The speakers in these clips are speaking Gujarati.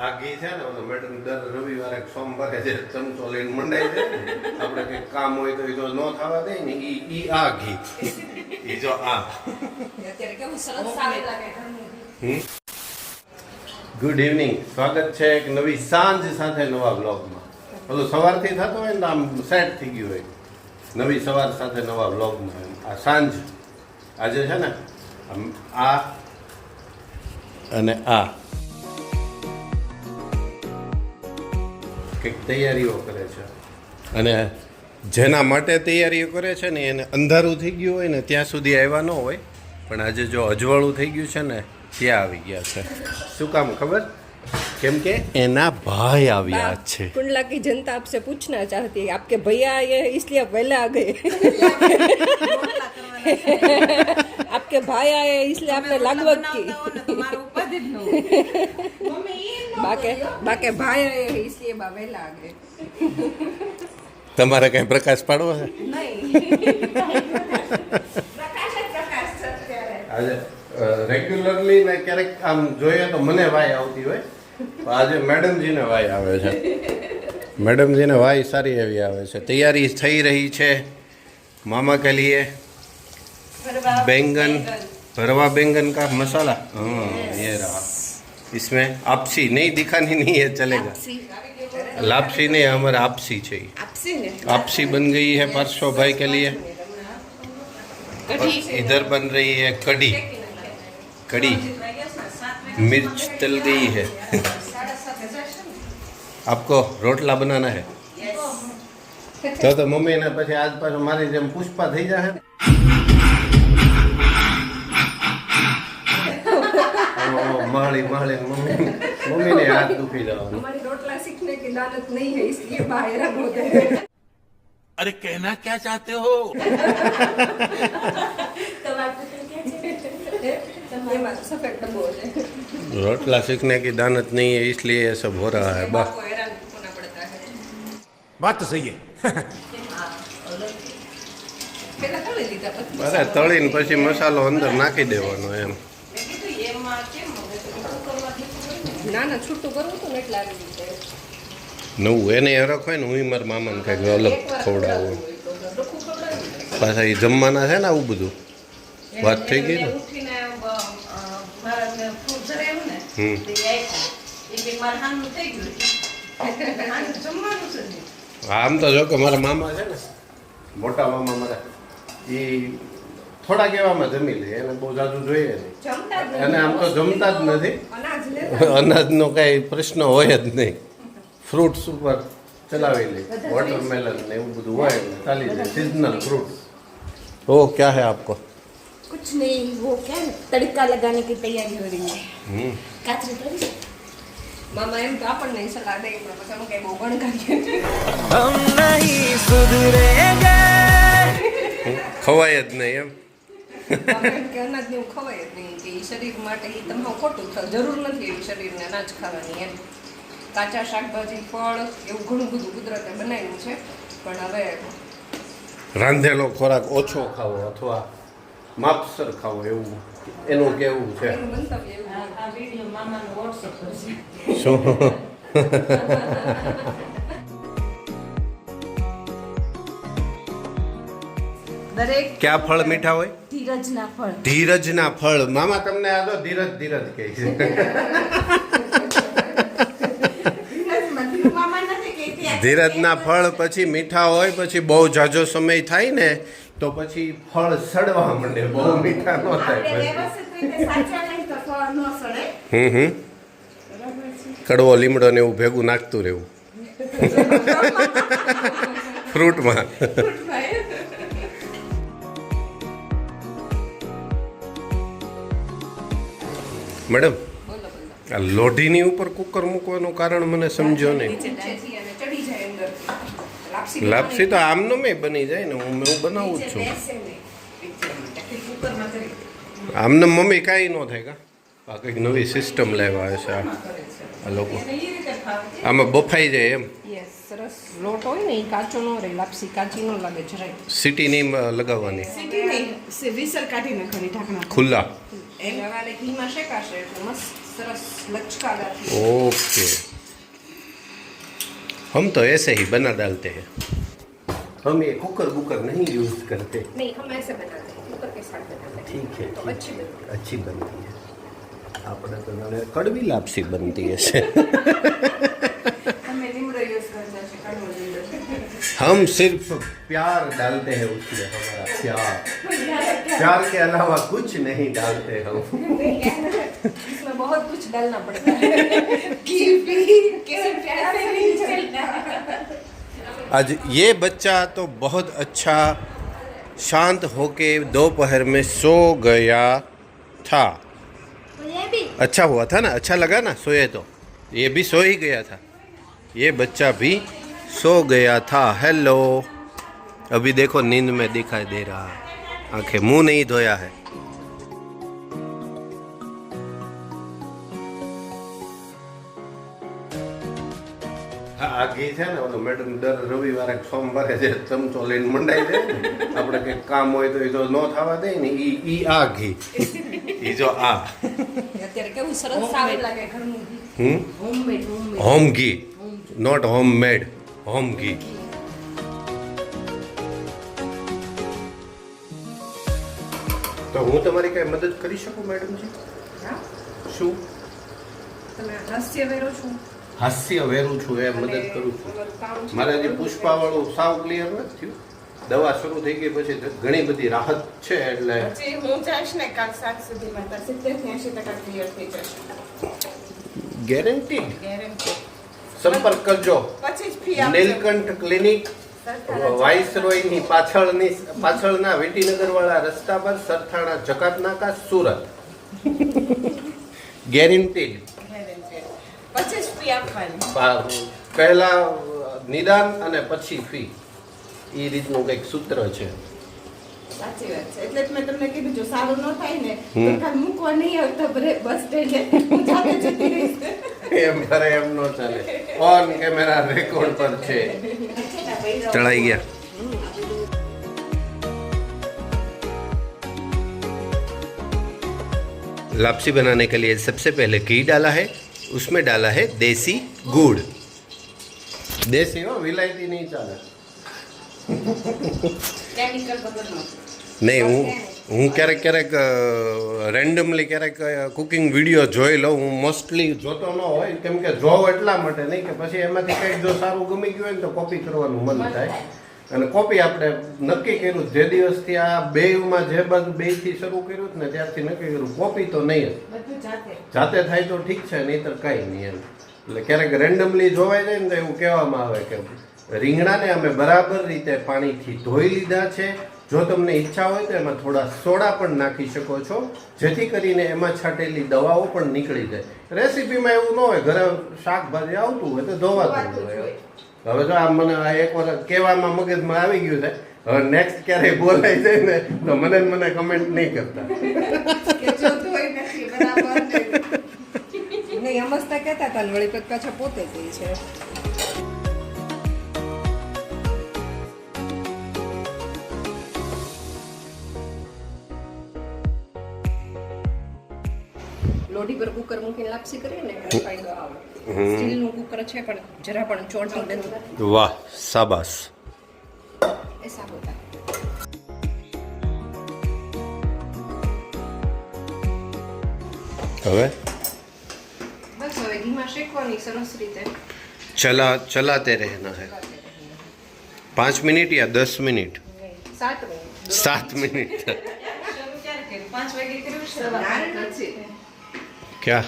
આ ઘી છે ને મેડમ દર રવિવારે સોમવારે જે ચમચો લઈને મંડાઈ છે આપણે કંઈક કામ હોય તો એ જો ન થવા દે ને ઈ આ ઘી ઈ જો આ અત્યારે કેવું સરસ સારું લાગે ગુડ ઇવનિંગ, સ્વાગત છે એક નવી સાંજ સાથે નવા બ્લોગમાં. પેલું સવારથી થતો હોય ને આમ સેટ થઈ ગયું હોય નવી સવાર સાથે નવા બ્લોગમાં. આ સાંજ આજે છે ને આમ આ અને આ કંઈક તૈયારીઓ કરે છે અને જેના માટે તૈયારીઓ કરે છે ને એને અંધારું થઈ ગયું હોય ને ત્યાં સુધી આવ્યા ન હોય, પણ આજે જો અજવાળું થઈ ગયું છે ને ત્યાં આવી ગયા છે. શું કામ ખબર? કેમ કે એના ભાઈ આવ્યા છે. कुंडला की जनता आपसे पूछना चाहती है आपके भैया आए हैं इसलिए आप पहले आ गए आपके भाई आए हैं इसलिए आपने लागवग की बाके भाई आए हैं इसलिए बा वહેલા आ गए. તમારે કઈ પ્રકાશ પાડવો છે? આજે રેગ્યુલરલી ને ક્યારેક આમ જોઈએ તો મને વાય આવતી હોય, આજે મેડમજીને વાય આવે છે. મેડમજીને વાય સારી એવી આવે છે. तैयारी થઈ રહી છે मामा के लिए बैंगन भरवा बैंगन का मसाला. हाँ ये रहा. इसमें आपसी नहीं दिखानी नहीं है चलेगा. लापसी नहीं हमारे आपसी चाहिए. आपसी बन गई है परसों भाई के लिए. और इधर बन रही है कड़ी. कड़ी मिर्च तल गई है. आपको रोटला बनाना है तो मम्मी ने પછી આજ પાછું મારી જેમ પુષ્પા થઈ જાય. माली माली मम्मी ने हाथ दुखी जाओ. हमारी रोटला सीखने की लालच नहीं है इसलिए बाहर होते हैं. अरे कहना क्या चाहते हो? सफेद डब्बो है. रोटला सीखने की दानत नहीं है इसलिए ये सब हो रहा है. बा हैरान होना पड़ता है. बात तो सही है. પેલા તળી દીધા પછી અરે તળીને પછી મસાલો અંદર નાખી દેવાનો એમ. ના ના છૂટું કરવું તો એટલે આવી રીતે નવું એને હરખ હોય ને હું મારા મામાને કંઈક અલગ ખવડાવું. પાછા એ જમવાના છે ને આવું બધું વાત થઈ ગઈ ને. આમ તો જો કે મારા મામા છે ને મોટા મામા મારા એ થોડાક એવામાં જમી લે, એને બહુ જાજુ જોઈએ નહીં. અને આમ તો જમતા જ નથી, અનાજનો કાંઈ પ્રશ્ન હોય જ નહીં. ફ્રૂટ્સ ઉપર ચલાવી લે, વોટરમેલન ને એવું બધું હોય એટલે ચાલી જાય. Seasonal fruit. ઓ ક્યાં હે આપકો? कुछ नहीं, वो क्या तड़का लगाने की तैयारी हो रही है. काचरी पड़ी મામા એમ તો આપણને સલાહ દે પણ પછી અમે કઈ બહુ ગણકારીએ हम नहीं सुधरेंगे. ખવાય જ નહીં એમ. મામા એમ કે અનાજ ને એવું ખવાય જ નહીં કે ઈ શરીર માટે ઈ તમારું ખોટું છે. જરૂર નથી એવી શરીરને અનાજ ખાવાની એમ. કાચા શાકભાજી ફળ એવું ઘણું બધું કુદરતે બનાવ્યું છે, પણ હવે રાંધેલો ખોરાક ઓછો ખાવો અથવા માપસર ખાવો એવું એનું કેવું છે. એનું મંતવ્ય એવું હોય. આ વિડિયો મામાનો WhatsApp પર છે. શું? દરેક ક્યાં ફળ મીઠા હોય? ધીરજના ફળ. ધીરજના ફળ. મામા તમને આ તો ધીરજ ધીરજ કહે છે. મામા નથી કહેતી. ધીરજના ફળ પછી મીઠા હોય, પછી બહુ ઝાઝો સમય થાય ને તો પછી ફળ સડવા માંડે, બહુ મીઠા ન થાય આપણે પછી. વ્યવસ્થિત રીતે સાચા નહીં તો ફળ ન સડે. કડવો લીમડો ને એવું ભેગું નાખતું રહેવું ફ્રૂટમાં. મેડમ બોલો બોલો આ લોઢીની ઉપર કુકર મૂકવાનું કારણ મને સમજો નહીં. નીચેથી અને ચડી જાય અંદર. લાપસી તો આમનો મેં બની જાય ને, હું બનાવું જ છું. બેસે નહીં. કુકરમાં કરી. આમને મમ્મી કાંઈ ન થાય કા. આ કંઈક નવી સિસ્ટમ લાવ્યા છે આ લોકો. એ રીતે ફાવે. આમાં બફાઈ જાય એમ. યસ સરસ લોટ હોય ને એ કાચો ન રહે, લાપસી કાચી ન લાગે જરાય. સીટી નહીં લગાવવાની, સીટી નહીં, વિસર કાઢી નાખવાની ઢાંકણા. ખુલ્લા. એમ હવે ઘીમાં શેકાશે એટલે મસ્ત સરસ લચકાદાર થઈ જશે. ओके हम तो ऐसे ही बना डालते हैं हम ये कुकर बुकर नहीं यूज करते नहीं हम ऐसे बनाते हैं कुकर के साथ बनाते हैं ठीक है तो अच्छी बनती है. अच्छी बनती है આપણે તો જાણે કડવી લાપસી બનતી હશે हमें नींबू यूज करना है कड़वा नींबू. हम सिर्फ प्यार डालते हैं उसमें हमारा प्यार प्यार के अलावा कुछ नहीं डालते हम इसमें बहुत कुछ डालना पड़ता है घी भी केवल प्यार से नहीं चलता. आज ये बच्चा तो बहुत अच्छा शांत होके दोपहर में सो गया था तो ये भी अच्छा हुआ था ना अच्छा लगा ना सोए तो ये भी सो ही गया था ये बच्चा भी सो गया था हेलो अभी देखो नींद में दिखाई दे रहा है आंखें मुंह नहीं धोया है આ ઘી છે ને ઓલો મેડમ દર રવિવારે સોમવારે જે ચમચો લઈને મંડાઈ દે ને આપણે કંઈક કામ હોય તો એ તો ન થવા દે ને ઈ આ ઘી ઈ જો આ અત્યારે કેવું સરસ સારું લાગે ઘરનું ઘી. હોમમેડ હોમ ઘી નોટ હોમ મેડ હોમ ઘી તો હું તમારી કઈ મદદ કરી શકું મેડમજી હા શું તમે હાસ્ય વેરો છો હાસ્ય વેરું છું એ મદદ કરું છું તમારું કામ છે. મારે જે પુષ્પાવાળું સાવ ક્લિયર નથી થયું દવા શરૂ થઈ ગઈ પછી ઘણી બધી રાહત છે એટલે પછી હું જઈશ ને કાલ 7 સુધીમાં તો 70-80% ક્લિયર થઈ જશે ગેરંટીડ ગેરંટી. સંપર્ક કરજો પછી જ ફી આપજો. નીલકંઠ ક્લિનિક વાઇસરોયની પાછળના વિટીનગરવાળા રસ્તા પર સરથાણા જકાત નાકા સુરત ગેરંટીડ ગેરંટી. પછી જ ફી આપવાની. પહેલા નિદાન અને પછી ફી એ રીતનું કંઈક સૂત્ર છે સાચી વાત છે એટલે જ મેં તમને કીધું જો સારું ન થાય ને તો કાલ મૂકવા નહીં આવતા બસ સ્ટેન્ડે હું જાતે જતી રહીશ. એમ કરે એમ નો ચાલે ઓન કેમેરા રેકોર્ડ પર છે ચડાઈ ગયા लापसी बनाने के लिए सबसे पहले घी डाला है उसमें डाला है देसी गुड़ देसी हो विलायती नहीं चाले કેમિકલ વગરનો. નહીં હું ક્યારેક રેન્ડમલી ક્યારેક કુકિંગ વિડીયો જોઈ લઉં હું મોસ્ટલી જોતો ન હોય કેમ કે જોઉં એટલા માટે નહીં કે પછી એમાંથી કંઈક જો સારું ગમી ગયું હોય ને તો કોપી કરવાનું મન થાય અને કોપી આપણે નક્કી કર્યું જે દિવસથી આ બેમાં જે બાજુ બેથી શરૂ કર્યું ને ત્યારથી નક્કી કર્યું કોપી તો નહીં જ બધું જાતે. જાતે થાય તો ઠીક છે નહીંતર કાંઈ નહીં એમ એટલે ક્યારેક રેન્ડમલી જોવાઈ જાય ને તો એવું કહેવામાં આવે કે રીંગણાને અમે બરાબર રીતે પાણીથી ધોઈ લીધા છે જો તમને ઈચ્છા હોય તો એમાં થોડા સોડા પણ નાખી શકો છો જેથી કરીને એમાં છાંટેલી દવાઓ પણ નીકળી જાય રેસીપીમાં એવું ન હોય ઘરે શાકભાજી આવતું હોય તો ધોવાતું હોય હવે જો આ મને આ એક વાર કહેવામાં મગજમાં આવી ગયું છે હવે નેક્સ્ટ ક્યારેય બોલાઈ જાય ને તો મને કમેન્ટ નહીં કરતા કે જો ધોઈ નથી બરાબર નહીં. નહીં અમસ્તા કહેતા હતા ને વળી પછી પાછા પોતે કહે છે. લોઢી પર કુકર મૂકીને લાપસી કરીએ ને એનો ફાયદો આવે. સ્ટીલનું કુકર છે પણ જરા પણ ચોંટતું નથી. વાહ શાબાશ એસા હોતા હવે બસ હવે ઘીમાં શેકવાની સરસ રીતે चलाते रहना है 5 मिनट या 10 मिनट 7 મિનિટ 7 मिनट શરૂ ક્યારે કર્યું? 5 વાગે કર્યું શરૂ? क्या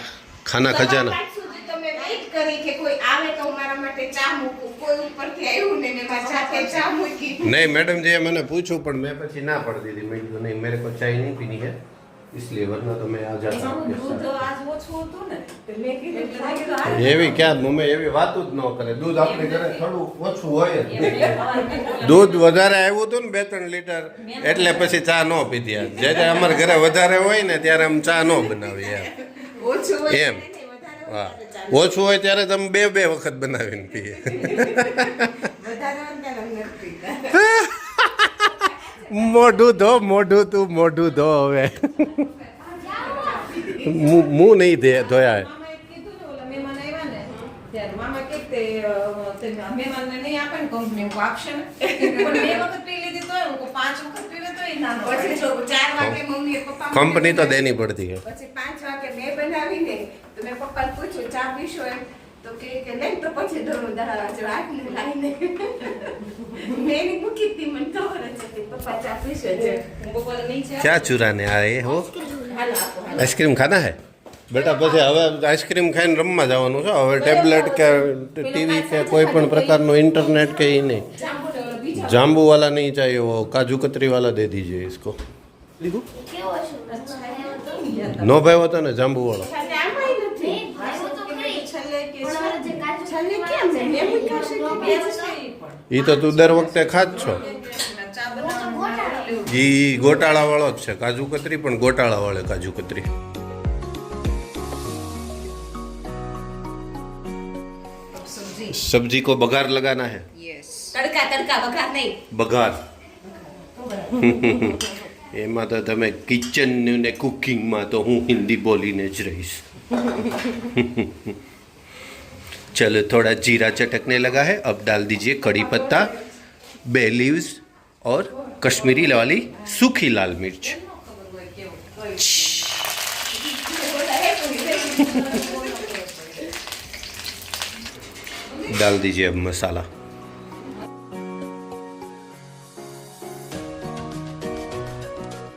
खाना खजाना સવા 5 સુધી તમે વેઇટ કરી કે કોઈ આવે તો હું મારા માટે ચા મૂકું. કોઈ ઉપરથી આવ્યું ને મેં મારી જાતે ચા મૂકી. नहीं मैडम जी मैंने पूछू पर मैं પછી ના પड़ दी थी मैं कहा नहीं मेरे को चाय नहीं पीनी है इसलिए वरना तो मैं आ जाता आपके साथ આજ ઓછું હતું ને તો મેં કીધું કે લાગે એવી ક્યાં મમ્મી એવી વાતો જ ન કરે દૂધ આપણે ઘરે થોડું ઓછું હોય જ દૂધ વધારે આવ્યું હતું ને 2-3 લીટર એટલે પછી ચા ન પીધી જ્યારે અમારા ઘરે વધારે હોય ને ત્યારે અમે ચા ન બનાવીએ એમ ઓછું હોય એમ ને વધારે હા ઓછું હોય ત્યારે તમે 2 વખત બનાવીને પીએ વધારે હોય ને ત્યારે નથી પીતા. મોઢું ધો મોઢું તું મોઢું ધો હવે मुंह नहीं धोया है મામાએ કીધું ને ઓલા મહેમાન આવ્યા ને ત્યારે મામા કે તે મહેમાનને નહીં આપે ને કંપની આપશે ને પણ 2 વખત પી લીધી તોય હું 5 વખત પીવે તોય ના પછી જો 4 વાગે મમ્મીએ પપ્પા कंपनी तो देनी पड़ती है પછી 5 વાગે મેં બનાવીને તો મેં પપ્પાને પૂછ્યું ચા પીશો એમ તો કે નહીં તો પછી ધોરું દા જો આટલી લાઈને મેં એની મૂકી હતી મને ખબર જ હતી પપ્પા ચા પીશો છે બપોરે નહીં છે क्या चुराने आए हो હાલો આપો હાલો आइसक्रीम खाना है બેટા પછી હવે આઈસ્ક્રીમ ખાઈને રમવા જવાનું છે હવે ટેબ્લેટ કે ટીવી કે કોઈ પણ પ્રકારનું इंटरनेट के ही नहीं जाम्बू वाला नहीं चाहिए वो काजू कतरी वाला दे दीजिए इसको नो भाई होता ना जाम्बू वाला છાલે આમાંય નથી છાલે કે છાલે કેમ છે મેં મૂક્યો છે એ તો તું દર વખતે ખાજ છો એ ગોટાળા વાળો જ છે કાજુ કતરી પણ ગોટાળા વાળે કાજુ કતરી સબ્જી सब्जी को बघार लगाना है યસ તડકા તડકા વઘાર નહીં બઘાર એમાં તો તમે કિચન ને કુકિંગમાં તો હું હિન્દી બોલીને જ રહીશ चलो थोड़ा जीरा चटकने लगा है अब डाल दीजिए कड़ी पत्ता बे लीव्स और कश्मीरी वाली सूखी लाल मिर्च डाल दीजिए अब मसाला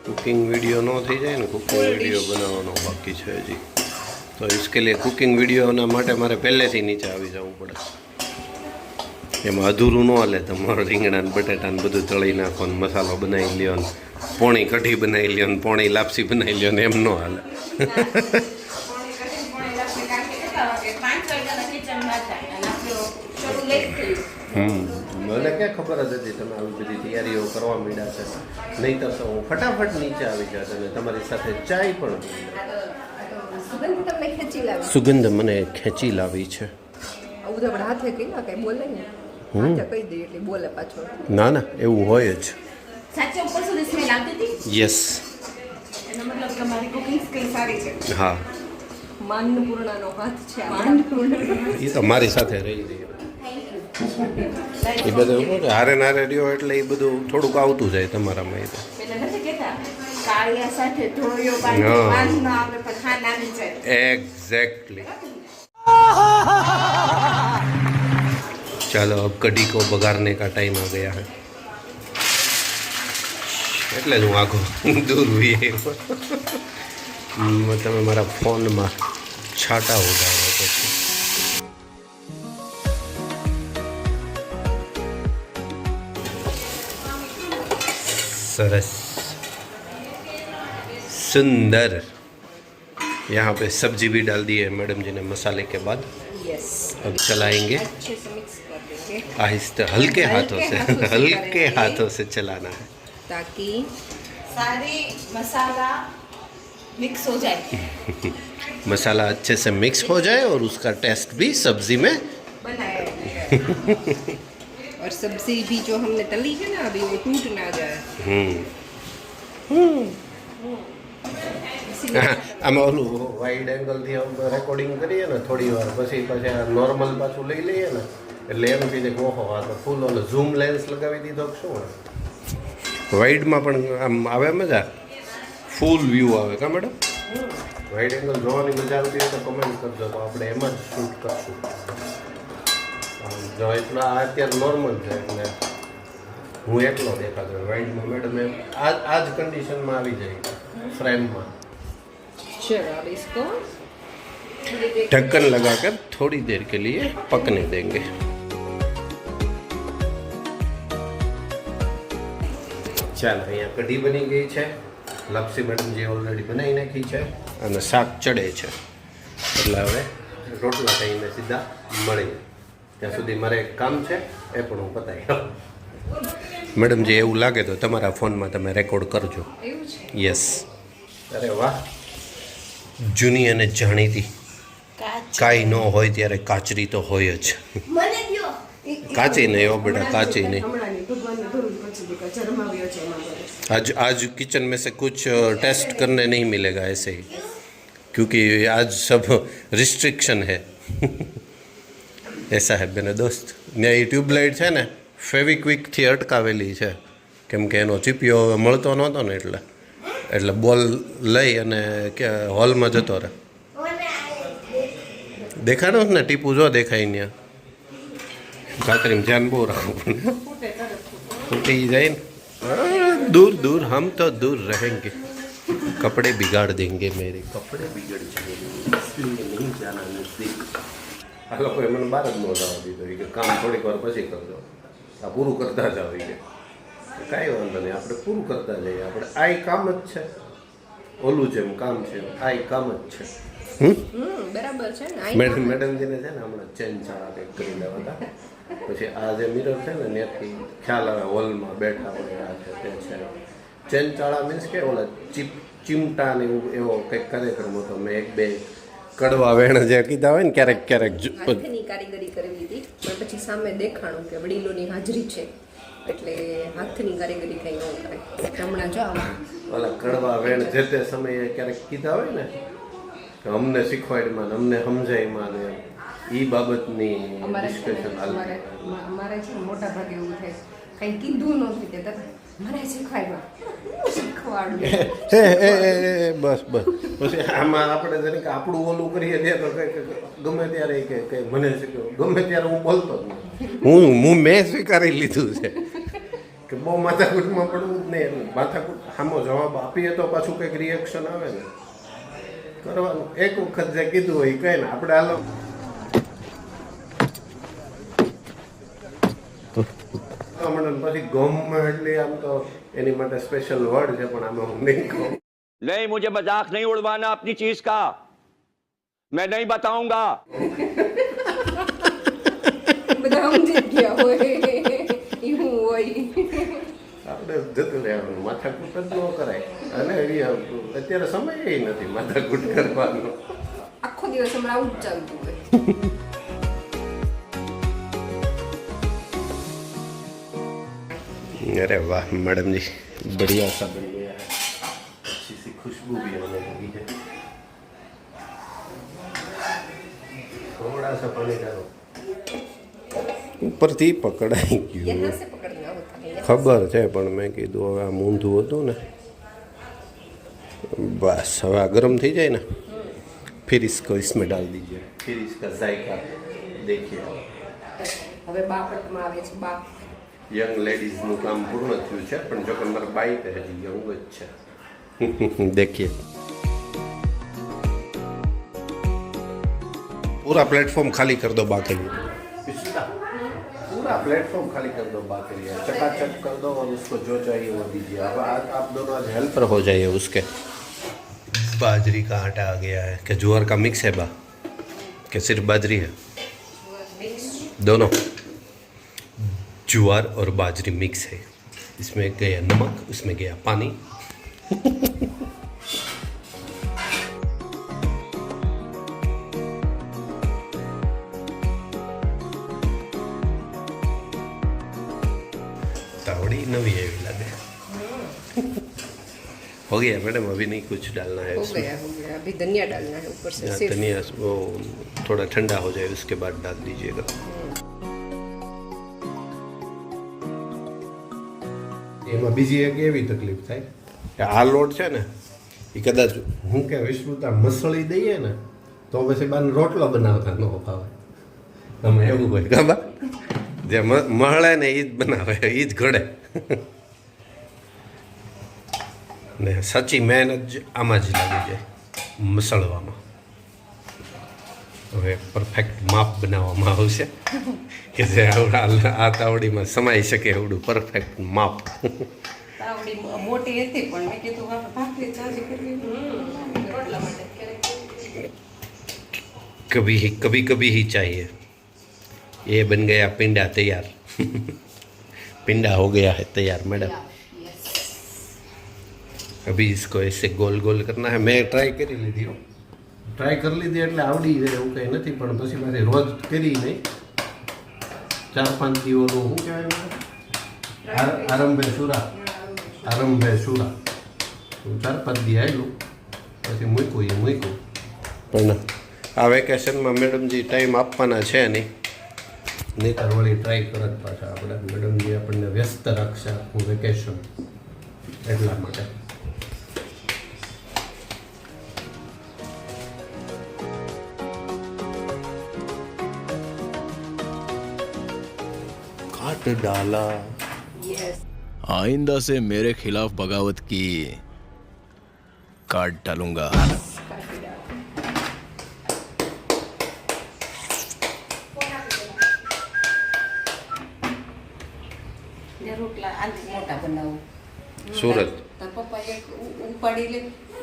कुकिंग वीडियो न થઈ જાય ને कुकिंग वीडियो બનાવવાનો બાકી છે હજી તો इसके लिए कुकिंग वीडियोના માટે મારે પહેલેથી નીચે આવી જવું પડે એમાં અધૂરું ન હાલે તમારે રીંગણા ને બટેટા ને બધું તળી નાખો ને મસાલો બનાવી લ્યો ને પોણી કઢી બનાવી લ્યો ને પોણી લાપસી બનાવી લ્યો ને એમ ન હાલે મને ક્યાં ખબર જ હતી તમે આવી બધી તૈયારીઓ કરવા માંડ્યા છે નહીં તો હું ફટાફટ નીચે આવી જાત અને તમારી સાથે ચાય પણ સુગંધ તમને ખેંચી લાવી સુગંધ મને ખેંચી લાવી છે આવું તો આપણે હાથે કહી ના કઈ બોલે ને હાથે કહી દઈએ એટલે બોલે પાછો ના ના એવું હોય જ સાચે ઉપર સુધી સ્મેલ આવતી હતી યસ એનો મતલબ તમારી કુકિંગ સ્કિલ સારી છે હા માનપૂર્ણાનો હાથ છે માનપૂર્ણા એ તો મારી સાથે રહી રહી એ બધું શું છે હારે નારે રહ્યો એટલે એ બધું થોડુંક આવતું જાય તમારામાં એ તો પેલા નથી કહેતા કાળિયા સાથે ધોળિયો બાંધી હા. વાંધ ન આવે પણ ખાન આવી જાય एग्जैक्टली चलो अब कढ़ी को बघारने का टाइम आ गया है એટલે જ હું આખો દૂર हुई તમે મારા ફોનમાં છાંટા ઉડાડો પછી सरस सुंदर यहाँ पे सब्जी भी डाल दी है मैडम जी ने मसाले के बाद યસ अब चलाएंगे अच्छे से मिक्स कर देंगे आहिस्ते हल्के हाथों से हल्के हाथों से चलाना है ताकि सारे मसाला मिक्स हो जाए मसाला अच्छे से मिक्स हो जाए और उसका टेस्ट भी सब्जी में बनाया और सब्जी भी जो हमने तली है ना अभी वो टूट ना जाए આમાં ઓલું વાઇડ એંગલથી રેકોર્ડિંગ કરીએ ને થોડી વાર પછી પછી આ નોર્મલ પાછું લઈ લઈએ ને એટલે એમ કીધે કે ઓહો આ તો ફૂલ ઓલો ઝૂમ લેન્સ લગાવી દીધો કે શું વાઇડમાં પણ આમ આવે મજા ફૂલ વ્યૂ આવે કા મેડમ વાઇડ એંગલ જોવાની મજા આવતી હોય તો કમેન્ટ કરજો તો આપણે એમાં જ શૂટ કરશું જો એટલા આ અત્યારે નોર્મલ છે એટલે હું એકલો દેખાતો વાઇડમાં મેડમ એમ આ જ કન્ડિશનમાં આવી જાય फ्रेम में चलो अब इसको ढक्कन लगाकर थोड़ी देर के लिए पकने देंगे ચાલો અહીંયા કઢી બની ગઈ છે લપસી મેડમ જે ઓલરેડી બનાવી નાખી છે અને શાક ચડે છે એટલે હવે રોટલા થઈને સીધા મળીએ ત્યાં સુધી મારે એક કામ છે એ પણ હું પતાવી મેડમ જે એવું લાગે તો તમારા ફોનમાં તમે રેકોર્ડ કરજો એવું છે યસ અરે વાહ જૂની અને જાણીતી કાંઈ ન હોય ત્યારે કાચરી તો હોય જ મને દ્યો કાચી નહીં હો બેટા કાચી નહીં હમણાંની ભગવાનને ધરું પછી દીકરા જન્માવ્યો છે એમાં आज आज किचन में से कुछ टेस्ट करने नहीं मिलेगा ऐसे ही क्योंकि आज सब रिस्ट्रिक्शन है ऐसा है બેને દોસ્ત ને એ ટ્યુબલાઇટ છે ને ફેવિક્વિકથી અટકાવેલી છે કેમ કે એનો ચીપિયો હવે મળતો નહોતો ને એટલે બોલ લઈ અને કે હોલમાં જતો રહે દેખાડો ને ટીપું જો દેખાય ત્યાં કાકરીમાં ધ્યાન બહુ રાખવું ફૂટી જાય ને दूर दूर हम तो दूर रहेंगे कपड़े बिगाड़ देंगे मेरे कपड़े बिगड़ जाएंगे इसलिए नहीं जाना नजदीक આ લોકોએ મને બહાર જ ન જવા દીધો કે કામ થોડીક વાર પછી કરજો આ પૂરું કરતા જાવ કે કાંઈ વાંધો નહીં આપણે પૂરું કરતા જઈએ આપણે આ કામ જ છે ઓલું જેમ કામ છે આ કામ જ છે બરાબર છે ને મેડમજીને છે ને હમણાં ચેન ચાળા કંઈક કરી લેવા હતા પછી આ જે મિરર છે ને ત્યાંથી ખ્યાલ આવે હોલમાં બેઠા હોય આ છે તે છે ચેન ચાળા મીન્સ કે ઓલા ચીમટા ને એવું એવો કંઈક કાર્યક્રમ હતો મેં એક બે કડવા વેણ જે કીધા હોય ને ક્યારેક ક્યારેક હાથની કારીગરી કરવી હતી પણ પછી સામે દેખાણું કે વડીલોની હાજરી છે એટલે હાથની કારીગરી કંઈ ન કરે હમણાં જો ઓલા કડવા વેણ જે તે સમયે ક્યારેક કીધા હોય ને કે અમને શીખવાડમાં અમને સમજાયમાં ને એ બાબતની ડિસ્કશન અમારે છે મોટા ભાગે એવું થાય કંઈ કીધું નથી તે મને શીખવાડવા બસ પછી આમાં આપણે જરીક આપણું ઓલું કરીએ છીએ તો ગમે ત્યારે કે મને શીખ્યો ગમે ત્યારે હું બોલતો જ નહીં મેં સ્વીકારી લીધું છે કે બહુ માથાકૂટમાં પડવું જ નહીં માથાકૂટ સામો જવાબ આપીએ તો પાછું કંઈક રિએક્શન આવે ને કરવાનું એક વખત જે કીધું હોય કઈ ને આપણે હાલો પછી ગમમાં એટલે આમ તો એની માટે સ્પેશિયલ વર્ડ છે પણ આમાં હું નહીં કહું नहीं मुझे मजाक नहीं उड़वाना अपनी चीज का मैं नहीं बताऊंगा બધા સમજી ગયા હોય એવું હોય આપણે જતું રહેવાનું માથાકૂટ જ ન કરાય અને અત્યારે સમય નથી માથાકૂટ કરવાનો આખો દિવસ હમણાં આવું જ ચાલતું હોય अरे वाह मैडम जी बढ़िया सा बन गया है अच्छी सी खुशबू भी आने लगी है थोड़ा सा पानी डालो ઉપરથી પકડાઈ ગયું यहाँ से पकड़ना होता है ખબર છે પણ મેં કીધું હવે આ મૂંધું હતું ને બસ હવે આ ગરમ થઈ જાય ને फिर इसको इसमें डाल दीजिए फिर इसका जायका देखिए હવે બાપટમાં આવે છે બાપ યંગ લેડીઝનું કામ પૂર્ણ થયું છે પણ જો કે મારા બાઈ તો હજી યંગ જ છે देखिए पूरा प्लेटफॉर्म खाली कर दो बाकी पूरा प्लेटफॉर्म खाली कर दो बाकी चकाचक कर दो और उसको जो चाहिए वो दीजिए अब आज आप दोनों आज हेल्पर हो जाइए उसके बाजरी का आटा आ गया है कि ज्वार का मिक्स है बा कि सिर्फ बाजरी है दोनों ज्वार और बाजरी मिक्स है इसमें गया नमक उसमें गया पानी तावड़ी नवी है लगे हो गया मैडम अभी नहीं कुछ डालना है हो उसमें गया अभी धनिया डालना है ऊपर से सिर्फ धनिया वो थोड़ा ठंडा हो जाए उसके बाद डाल दीजिएगा એમાં બીજી એક એવી તકલીફ થાય કે આ લોટ છે ને એ કદાચ હું કે વિશ્રુતા મસળી દઈએ ને તો પછી બાને રોટલો બનાવતા ન ફાવે તમે એવું હોય ખબર જે મળે ને એ જ બનાવે એ જ ઘડે ને સાચી મહેનત જ આમાં જ લાગી જાય મસળવામાં હવે પરફેક્ટ માપ બનાવવામાં આવશે કે જે આ તાવડીમાં સમાઈ શકે એવડું પરફેક્ટ માપ તાવડી મોટી હતી પણ મેં કીધું ભાખરી ચાલી કરવી રોટલા માટે कभी कभी ही चाहिए ये बन गया पिंडा तैयार पिंडा हो गया है तैयार मैडम अभी इसको ऐसे गोल गोल करना है मैं ट्राई કરી લીધી હો ટ્રાય કરી લીધી એટલે આવડી જાય એવું કંઈ નથી પણ પછી મારે રોજ કરી નહીં 4-5 દિવસનું શું કહેવાય આરંભે શુરા 4-5 દી આવેલું પછી મૂક્યું પણ આ વેકેશનમાં મેડમજી ટાઈમ આપવાના છે નહીં, નહીંતર વળી ટ્રાય કરત પાછા આપણે. મેડમજી આપણને વ્યસ્ત રાખશે આખું વેકેશન, એટલા માટે. काट डाला. યસ. आइंदा से मेरे खिलाफ बगावत की काट डालूंगा. કાઢી ડાળ. ને રોટલા આંધી મોટા બનાવું. સુરત. તાર પપ્પા એક ઉપાડી લે,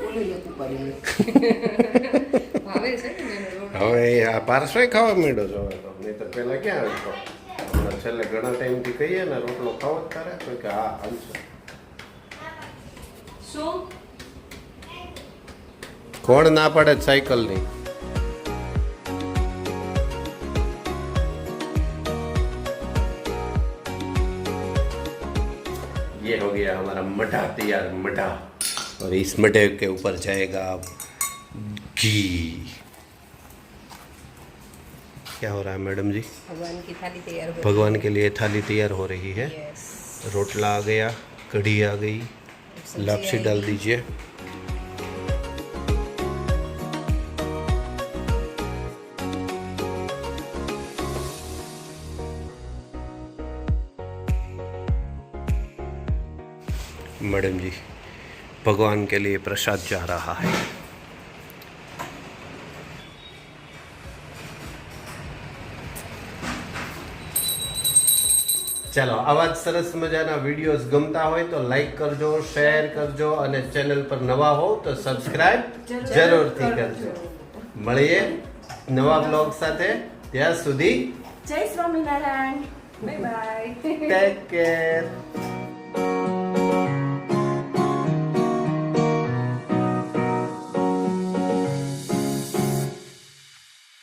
ઓલું એક ઉપાડી લે. ભાવે છે ને એને રોટલા. હવે આ પાર્સોય ખાવા માંડ્યો છો હવે તો, નહીં તો પહેલાં ક્યાં આવતો. હમણાં છેલ્લે ઘણા ટાઈમથી કહીએ ને રોટલો ખાવો જ તારે તો કે હા હાલશે. શું? કોણ ના પડે જ સાયકલની. ये हो गया हमारा मठा तैयार. मठा, और इस मठे के ऊपर जाएगा घी. क्या हो रहा है मैडम जी? ભગવાન की थाली तैयार हो भगवान के लिए थाली तैयार हो रही है. यस. रोटला आ गया, कढ़ी आ गई, लापसी डाल दीजिए. मैडम जी भगवान के लिए प्रसाद जा रहा है. ચાલો, આવા જ સરસ મજાના વિડીયોઝ ગમતા હોય તો લાઈક કરજો, શેર કરજો, અને ચેનલ પર નવા હો તો સબસ્ક્રાઇબ જરૂરથી કરજો. મળીએ નવા બ્લોગ સાથે. ત્યાં સુધી જય Swaminarayan. Bye bye. Take care.